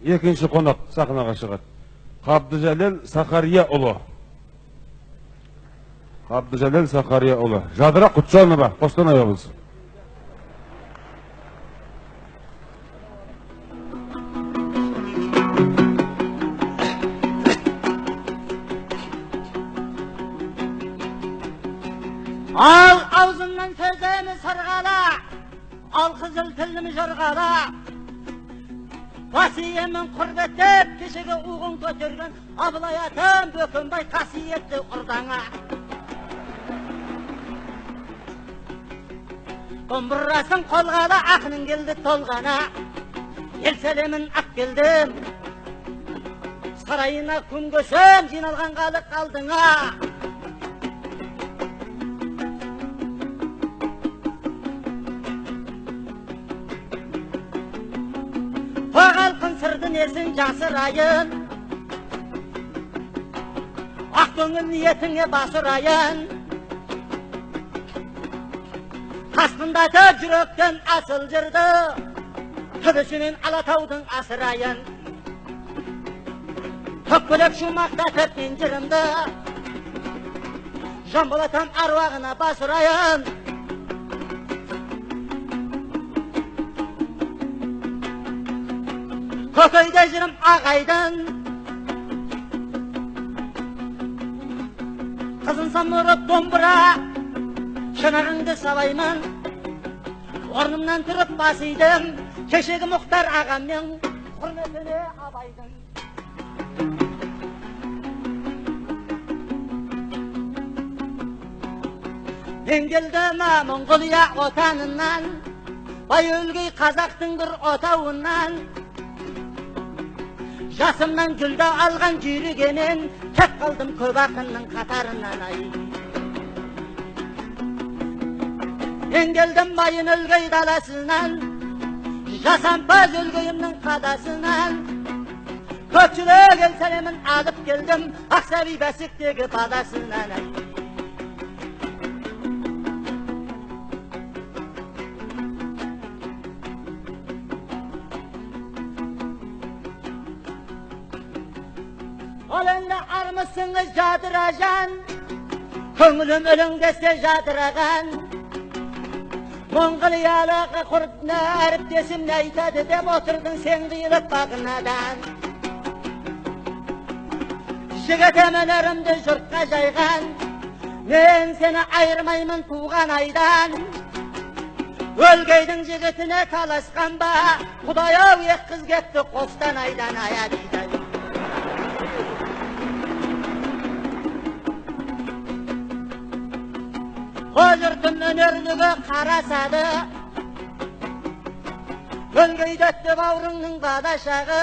Екінші қонақ сахнаға шығады. Қабдыжәлел Сахарияұлы. Қабдыжәлел Сахарияұлы. Жадыра Құтжанова, Қостанай облысы. Al ağzından sözlerimi sargala, al kızıl tillimi jargala. Vasiyemin kurbetip kişiге uğun götürgen ablayatım bökünbay kasiyetli urdana. Domburasın kolgala akının geldi tolgana. El selemin ak geldim. Sarayına kum göşüm jinalgan kalık kaldına. Halkın sırdın esin jasırayın. Ak köngül niyetine basırayın. Kastında da jürökten asıl jırdı. Kıdışının Alatavdın asırayın. Tökbölek şu maktatıp injirimdi. Jambalatam arvağına basırayın. Kököyde jirim ağaydın. Kızın samırıp dombura. Şınarыңды savayman. Ornumdan тұрып basıydım. Keşegi Muhtar ağamның hürmetine abaydın. Ben geldim Mongolia otanından. Bay өлгей қазақтың бір отауынан. Жасымнан gülde alған жүйрігенен кеп қалдым көп ақынның қатарынан ай. Ben geldim bayın өлгей даласынан. Жасампаз өлгейімнің қадасынан. Көпшілік ел сәлемін алып келдім Ақсаби бәсіктегі баласынан ай. Olanla armısınız jadırajan, köngülüm ölün dese jadıragan. Mongoliyalığı kurtuna әріптесім ne айтады деп отырдың sen қиылып бағынаdan. Жігітім өнерімді жұртқа жайған, мен сені айырмаймын туған айдан. Өлгейдің жігітіне таласқан ба, Құдай-ау ек қыз кетті Қостанайдан ая дейді. Жұртым өнерлігі қарасады, өлгейдетті бауырыңның бадашағы.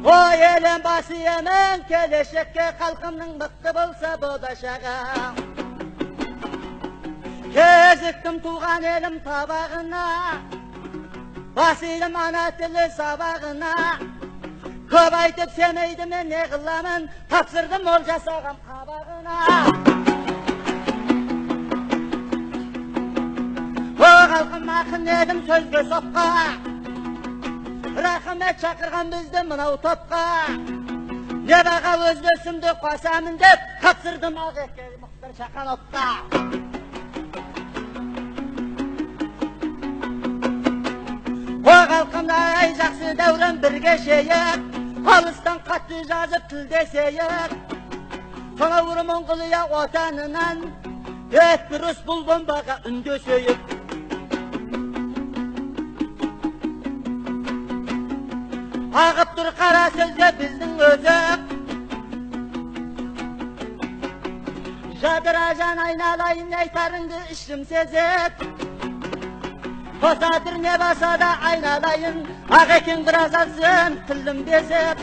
Ой елім басы емен келешекке қалқымның мықты болса болашағы. Кезіктім туған елім табағына, басы елім ана тілі сабағына. Көп айтып семейді мен не қыламын, тапсырдым ол жасағам қабағына. О қалқым ақын едім сөзге соққа, рахмет шақырған бізді мынау топқа. Не баға өзбесімді қосамын деп, тапсырдым Ақеке Мұхтар Шахановқа. О қалқымда ай жақсы дәурен бірге шейік, алыстан қатты жазып тілдесейік. Сонау Монғолия отанынан дұрыс бұл бомбаға үндесейік. Ағып тұр қара сөзге біздің өзік, жадыражан айналайын айтарыңды ішім сезіп. Қосатыр не баса да айналайын, Ақекең біраз алсын тілім десіп.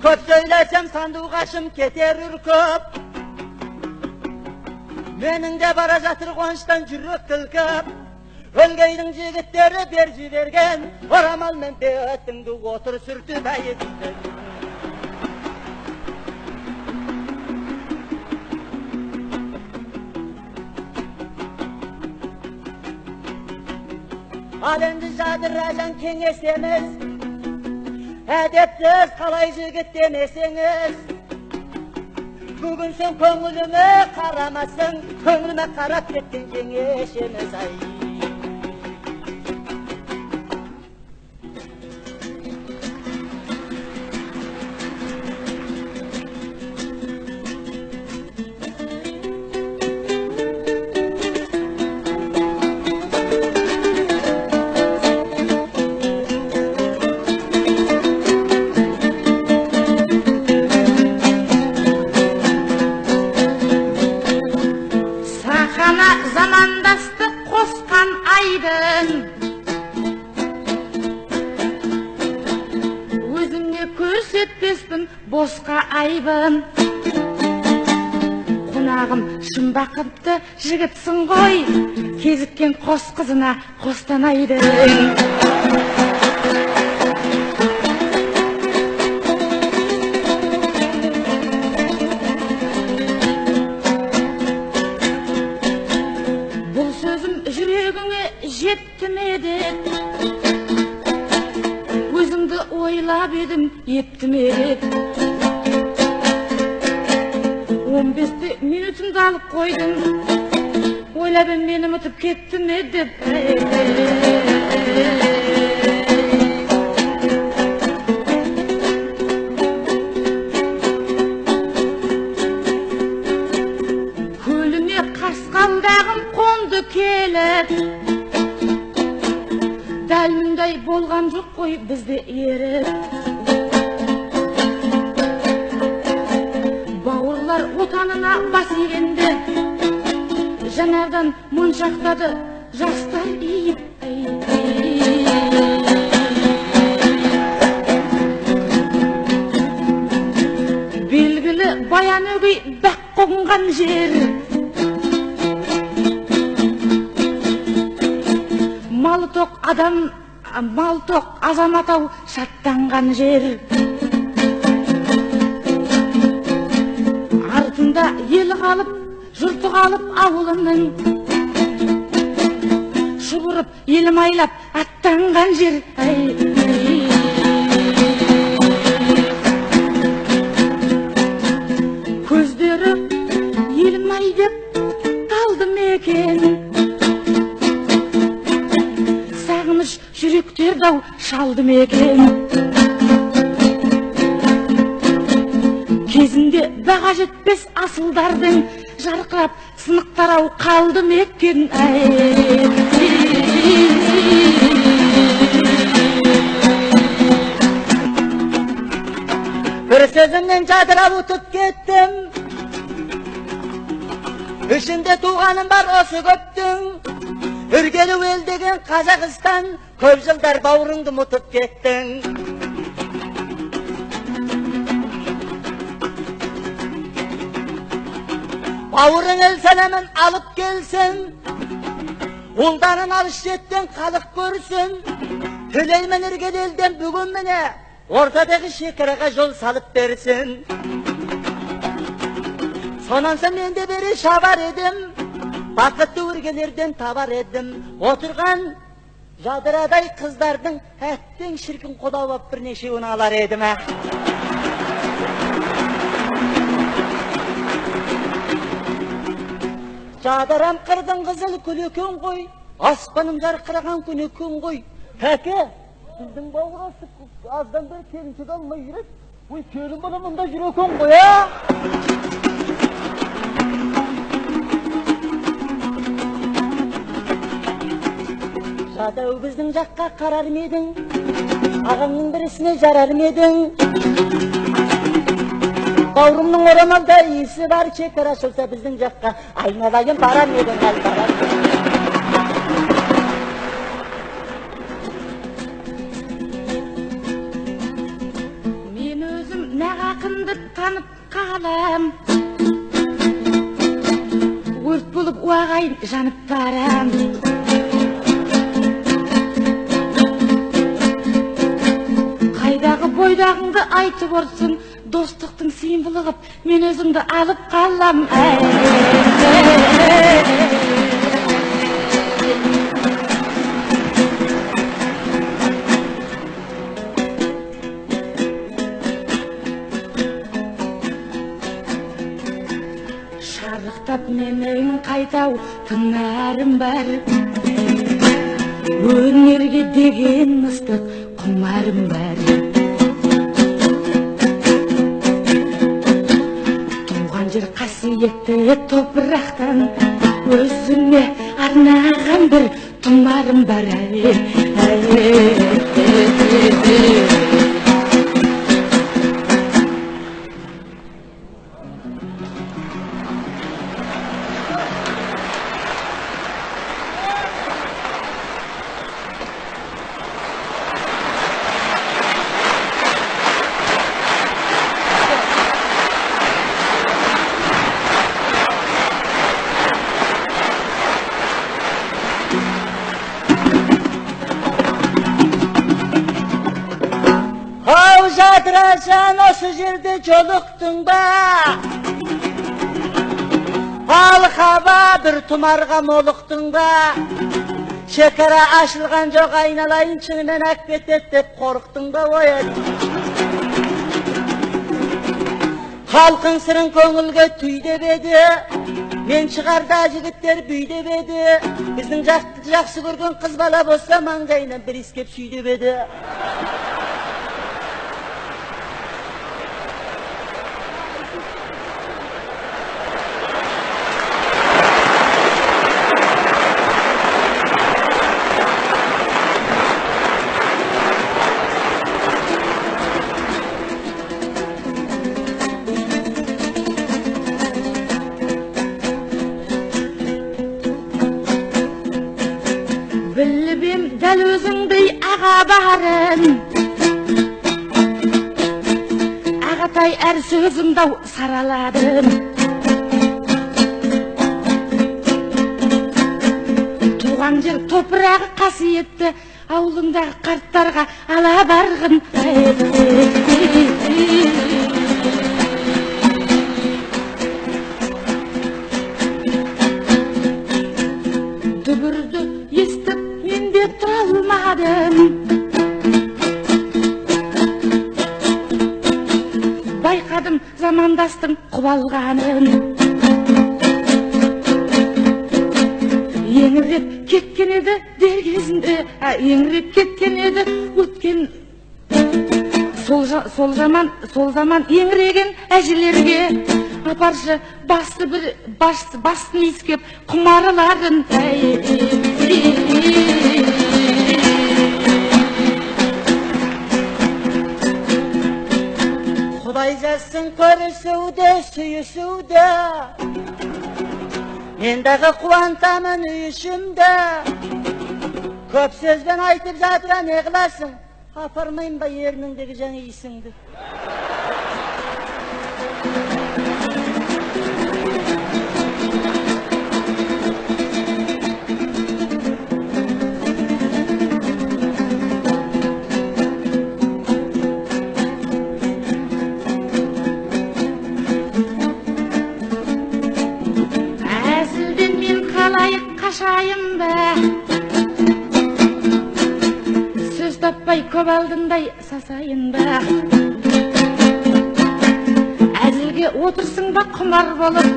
Көп сөйлесем сандуғашым кетер үркіп, менің де бара жатыр қуаныштан жүрек кілкіп. Өлгейдің жігіттері бер жіберген, орамалмен бетіңді отыр сүртіп әйетті. Al endi Жадыражан кеңесеміз, әдептіз қалай жігіт демесеңіз. Бүгін сен көңіліме қарамасың, көңіліме қарап кеткен кеңешеміз ай. Замандасты қосқан айдын өзімне көрсетпеспін босқа айбын. Қонағым шын бақытты жігітсің ғой, кезіккен қос қызына қостанайдың. Жеттім едік, өзіңді ойлап едім, еттім едік. 15 минутымды алып қойдың, ойлап мені ұмытып кеттім едіп. Көліме қасқалдағым қонды келіп, дәл мұндай болған жоқ қой бізде еріп. Бауырлар отанына бас игенде, жанардан моншақтады жастар иіп. Белгілі баян өгей бәк қонған жер, мал тоқ азамат ау шаттанған жер. Артында ел қалып, жұрты қалып ауылының, шұбырып елім айлап аттанған жер. Көздері елім ай деп қалды мекен, жүректер дау шалды мекен. Кезінде баға жетпес асылдардың жарқырап сынықтар-ау қалды мекен. Бір сөзімнен жадырап ұтып кеттім, ішінде туғаным бар осы көптің. Үргелі ел деген Қазақстан, көп жылдар бауырыңды ұмытып кеттің. Бауырың ел сәлемін алып келсін, ұлдарын алыс жеттен халық көрсін. Тілеймін Үргелі елден бүгін міне, ортадағы шекараға жол салып берсін. Сонан соң мен де бері шабар едім, бақытты өргелерден табар едім. Отырған Жадырадай қыздардың әттен шіркін құда боп бірнешеуін алар едім. Жадырам қырдың қызыл күлекен ғой, аспаным жарқыраған күнекен ғой. Кәке, сіздің бауырасы аздан бір келіншек алмай жүрек, ой келін бала мұнда жүрекен ғой, Жадау біздің жаққа қарар медің, ағаңның бірісіне жарар медің. Бауырымның орамалда иісі бар, шекара шылса біздің жаққа айналайын барар медің, әл барар. Мен өзім нағақынды танып қалам, өрт болып уағайын жанып барам. Бойдағыңды айтып орсын, достықтың символы қып, мен өзімді алып қалам. Тоқтап менің қайтау тынарым бар, өнерге деген ыстық құмарым бар. Туған жер қасиетті топырақтан, өзіме арнаған бір тұмарым бар. Жадыраsan осы жерде жолықтың ба? Алқаба бір тұмарға молықтың ба? Шекара ашылған жоқ, айналайын шынымен ақ кетет деп қорықтың ба? Халқың сырын көңілге түйдеп еді, мен шығарда жігіттер бүйдеп еді. Біздің жақсы көрген қыз бала болса маңдайынан бір иіскеп сүйдеп еді. Біліп дәл өзіңдей аға барын, ағатай әр сөзімдау сараладым. Туған жер топырағы қасиетті, ауылыңдағы қарттарға ала барғын. Дүбірді естіп мен де тұра алмадым, байқадым замандастың құбалғанын. Еңіреп кеткен еді дер кезінде, еңіреп кеткен еді өткен. Сол заман еңіреген әжелерге апаршы басын иіскеп құмарыларын. Құдай жазсын көрісуді, сүйісуді, мен дағы қуантамын үй ішімді. Көп сөзбен айтып жатыр не қыласың, апармайын ба ерніңдегі жаңа иісіңді. Әзілден мен қалай қашайын ба, сөз таппай көп алдындай сасайын ба. Әзілге отырсың ба құмар болып,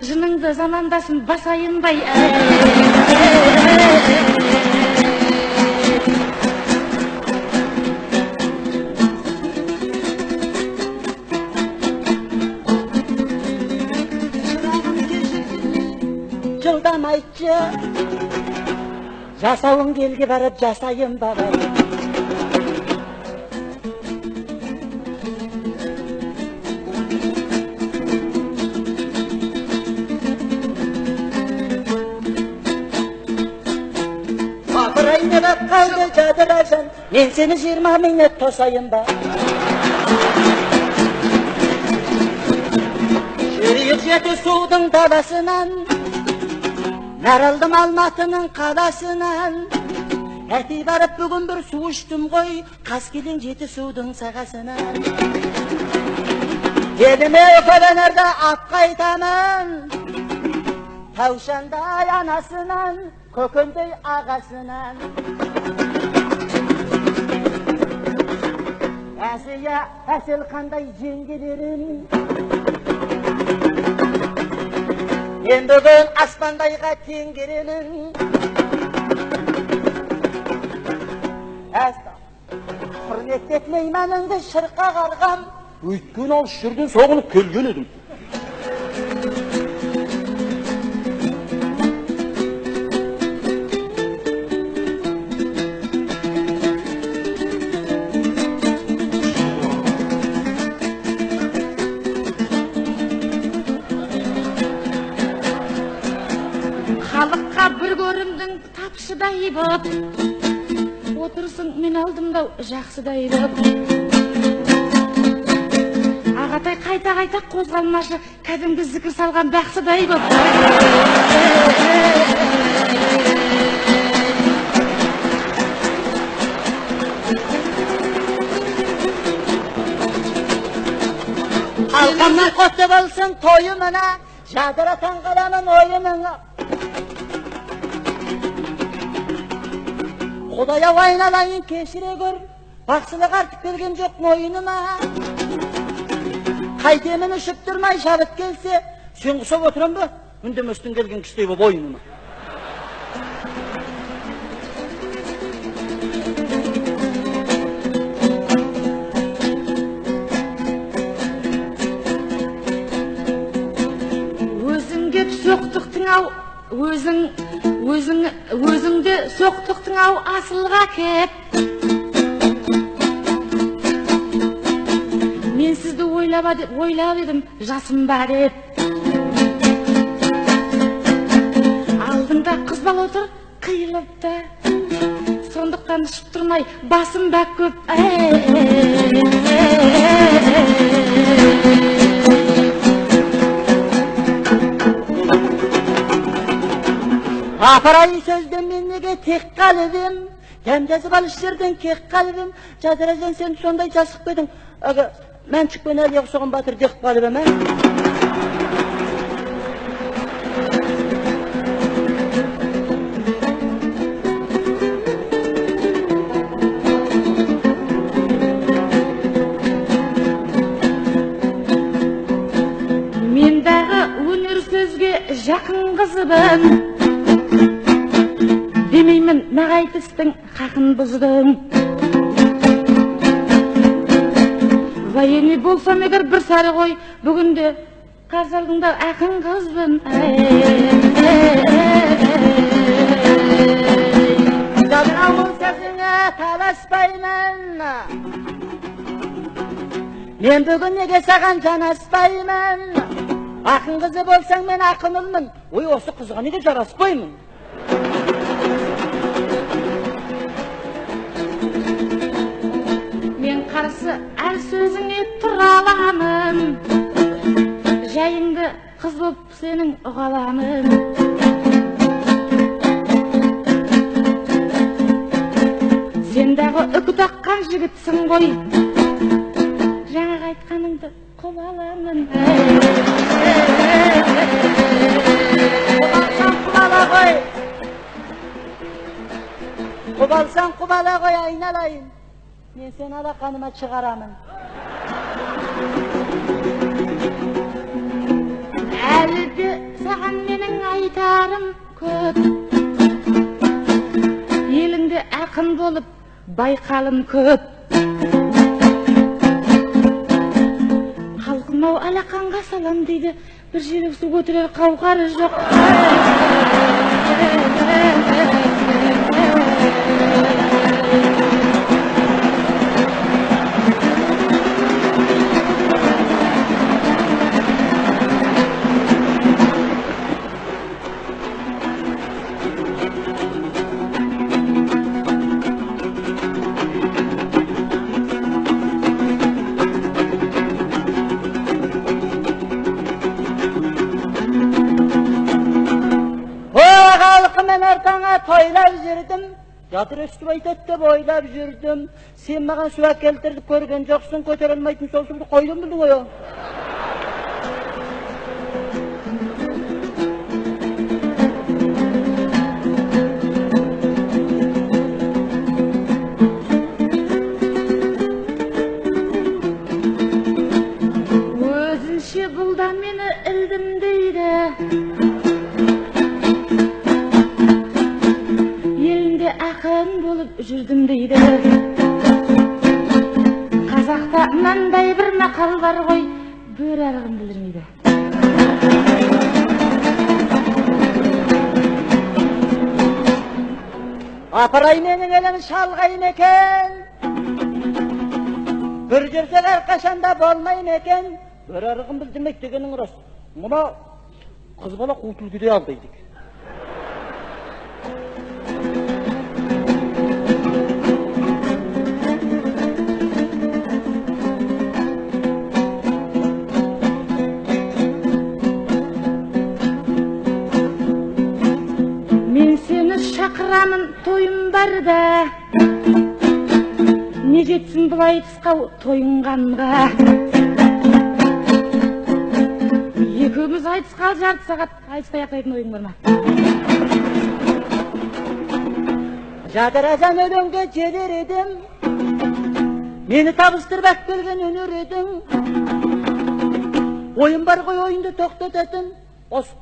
жыныңды замандасын басайын бай. Жылдам айтшы, жасауың белге барып жасайын бабай. Апырай не бап қалды жадырасың, мен сені 20 минут тосайын ба. Жүрейік жеті судың даласынан, наралдым Алматының қаласынан. Әти барып бүгін бір су іштім ғой, Қаскелең жеті судың сағасынан. Еліме өкөленерді ап қайтамын, Таушандай анасынан, көкөндей ағасынан. Әсия әсел қандай жеңгелерін, Мен бүгін аспандайға теңгеремін. Құрмет етмейманыңды шырқа қарғам. Өйткен ал шырден соғынып келген едім. Халыққа бір көрімдің тапшыдай боп, отырсың мен алдымда жақсыдай боп. Ағатай қайта-қайта қозғалмашы, кәдімгі зікір салған бақсыдай боп. Halkamdan qo'tib bo'lsin to'yimina, jadiratan qalamin o'yinini. Xudoya aynalayın keshire gör, baxsılık artık kelgen жоқ moyinima. Qaytemin üşüp durmay şabit gelse, sen qusab oturam bu, ündemöstün kelgen kişidey bu boyinima. Соқтықтың ау, өзіңді соқтықтың ау асылға кеп. Мен сізді ойлап едім, жасым бар еп. Алдыңда қыз бала отыр, қиылыпты. Сондықтан ішіп тұрмай, басым ба көп. Aparayı sözden men nege tek kalbim, demdesi balışlardan kek kalbim, çadıracın sen sonday jasık bedin. Aga, men çıkpen el yoqsoğun batır dek kalbim, he? Men дағы өнер сөзге жақын қызыбын. Демеймін, нағайтыстың қақын бұздың. Военный болсам егер бір сары қой, бүгінде қазалдыңда ақын қызбын. Жадырауын сәсіңе таласпаймын. Мен бүгін неге саған жанаспаймын. Ақын қызы болсаң мен ақын ұлмын. Ой, осы қызға неге жараспаймын. Мен қарсы әр сөзіңе тұра аламын. Жайыңды қыз боп сенің ұғаламын. Сен дағы үкі таққан жігітсің ғой. Жаңа айтқаныңды құп аламын. Құп алсаң құбала ғой, айналайын. Men sen alaqanıma çıqaramın. Әлі де саған менің айтарым көп. Еліңде ақын болып байқалым көп. Халқым-ау алақанға салам дейді, бір желік су көтерер қауқары жоқ. Toylab жүрдім, жатыр өстіп айтады деп ойлап жүрдім. Сен маған су әкелтіріп көрген жоқсың, көтер алмайтын сол суды қойдым білдің ғой. Өзінше бұл да мені ілдім дейді. мынандай бір мақал бар ғой, бөрі арығын білдірмейді. Апырай менің елім шалғайын екен, бір жүрсек әрқашанда болмайын екен. Бөрі арығын білдірмейді дегенің рас. Мұна қыз бала қу түлкідей алдайды. Шақырамын тойым барда, не жетсін бұлай тысқау тойынғанға. Екеуміз айтысқал жарты сағат айтыспай ақтайтын ойың бар ма? Жадыразан өлеңге желер едім, мені табыстырбақ келген өнер едің. Ойын бар ғой, ойынды тоқтататын. Осы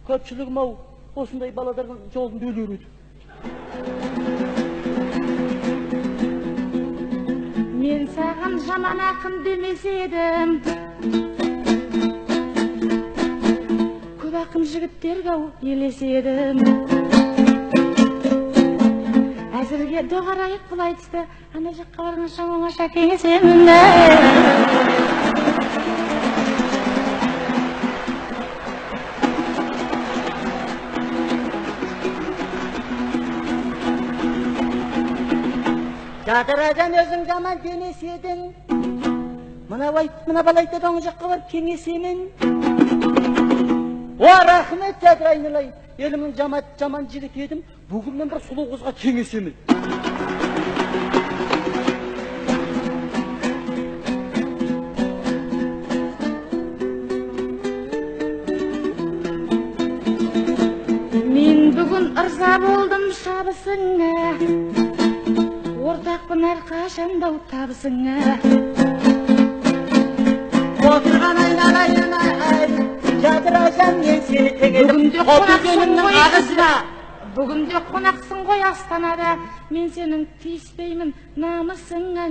көпшілігім ау, осындай баладардың жолында өлер еді. Мен саған жаман ақын демес едім, көп ақын жігіттерге елес едім. Әзірге доғарайық бұл айтысты, ана жаққа барғанша оңаша кеңесемін. Жадырадан өзің жаман демес едің, мына балайды оң жаққа барып кеңесемін. О, рахмет Жадыр айналайын, елімнің жаман жігіт едім, бүгіннен бір сұлу қызға кеңесемін. Мен бүгін ырза болдым шабысыңа, ортақпын әрқашандау табысыңа. Отырған айналайын ай, Жадыражан мен сені теңедім. Бүгінде қонақсың ғой Астанада, мен сенің тиіспеймін намысыңа.